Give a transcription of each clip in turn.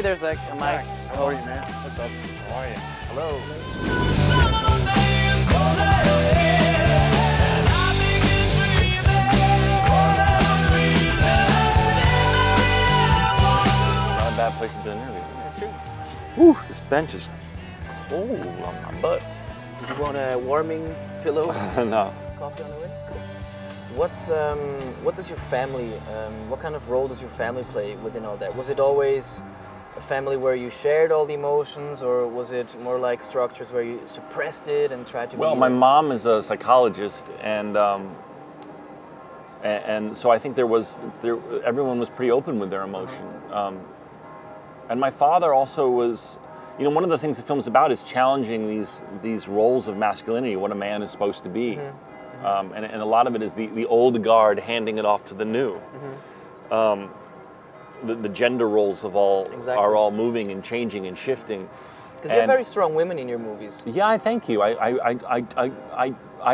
there's like a mic. How are you, man? What's up? How are you? Hello. Not a bad place to do an interview. Whew, this bench is cold on my butt. Did you want a warming pillow? No. Coffee on the way? Cool. What does your family, what kind of role does your family play within all that? Was it always a family where you shared all the emotions, or was it more like structures where you suppressed it and tried to Well, my mom is a psychologist, and so I think everyone was pretty open with their emotion. And my father also was, you know, one of the things the film's about is challenging these roles of masculinity, what a man is supposed to be. And a lot of it is the old guard handing it off to the new. The gender roles of are all moving and changing and shifting. Because you have very strong women in your movies. Yeah, I thank you. I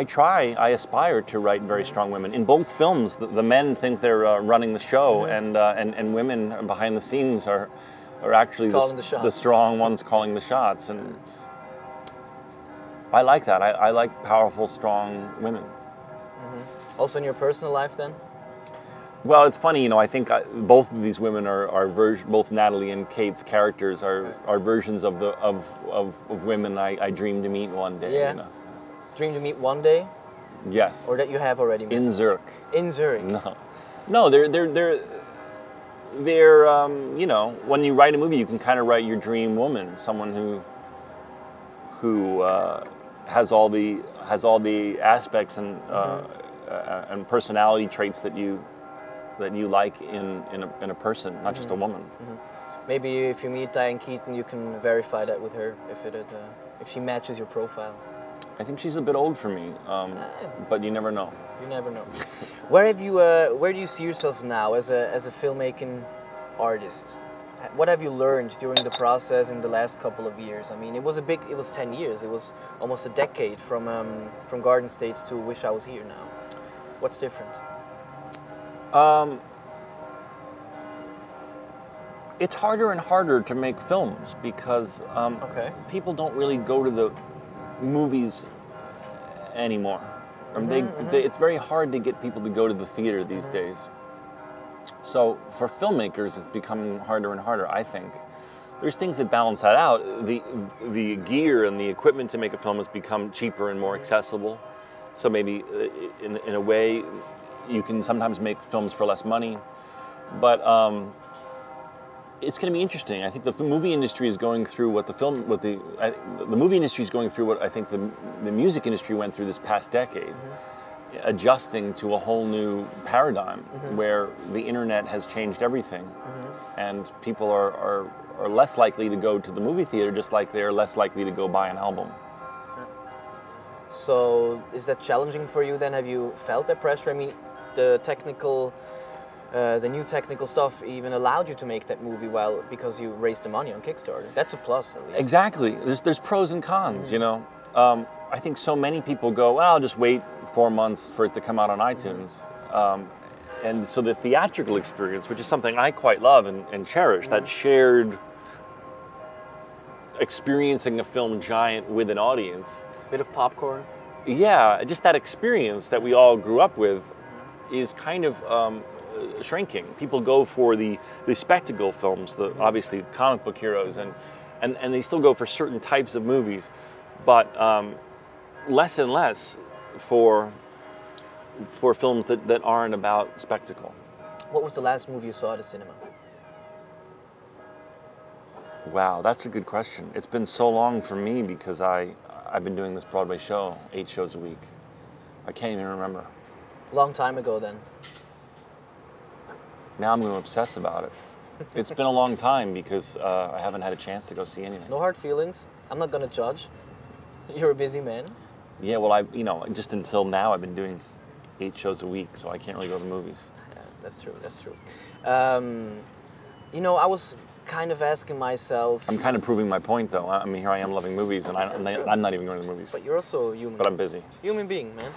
try, I aspire to write very strong women. In both films, the men think they're running the show, and women behind the scenes are actually the strong ones calling the shots. And I like that. I like powerful, strong women. Also in your personal life, then? Well, it's funny, you know, I think both of these women both Natalie and Kate's characters are versions of women I dream to meet one day. Yeah. You know? Dream to meet one day? Yes. Or that you have already met? In Zurich. In Zurich? No, they're you know, when you write a movie, you can kind of write your dream woman, someone who has all the aspects and personality traits that you like in a person, not just a woman. Maybe if you meet Diane Keaton, you can verify that with her if she matches your profile. I think she's a bit old for me, but you never know. You never know. Where do you see yourself now as a filmmaking artist? What have you learned during the process in the last couple of years? I mean, it was 10 years. It was almost a decade from Garden State to Wish I Was Here now. What's different? It's harder and harder to make films because people don't really go to the movies anymore. It's very hard to get people to go to the theater these days. So for filmmakers, it's becoming harder and harder, I think. There's things that balance that out. The gear and the equipment to make a film has become cheaper and more accessible. So maybe in a way, you can sometimes make films for less money. But it's going to be interesting. I think the movie industry is going through what the movie industry is going through what I think the music industry went through this past decade. Adjusting to a whole new paradigm where the internet has changed everything, and people are less likely to go to the movie theater, just like they're less likely to go buy an album. So is that challenging for you then? Have you felt that pressure? I mean, the new technical stuff even allowed you to make that movie because you raised the money on Kickstarter. That's a plus, at least. Exactly. There's pros and cons, you know. I think so many people go, well, I'll just wait 4 months for it to come out on iTunes. And so the theatrical experience, which is something I quite love and cherish, that shared experiencing a film giant with an audience. Bit of popcorn. Yeah, just that experience that we all grew up with is kind of shrinking. People go for the spectacle films, obviously comic book heroes, and they still go for certain types of movies. But less and less for films that aren't about spectacle. What was the last movie you saw at the cinema? Wow, that's a good question. It's been so long for me because I've been doing this Broadway show, 8 shows a week. I can't even remember. Long time ago then. Now I'm going to obsess about it. It's been a long time because I haven't had a chance to go see anything. No hard feelings. I'm not going to judge. You're a busy man. Yeah, well, just until now I've been doing 8 shows a week, so I can't really go to the movies. Yeah, that's true, that's true. You know, I was kind of asking myself... I'm kind of proving my point, though. I mean, here I am loving movies, and I'm not even going to the movies. But you're also human. But I'm busy. Human being, man.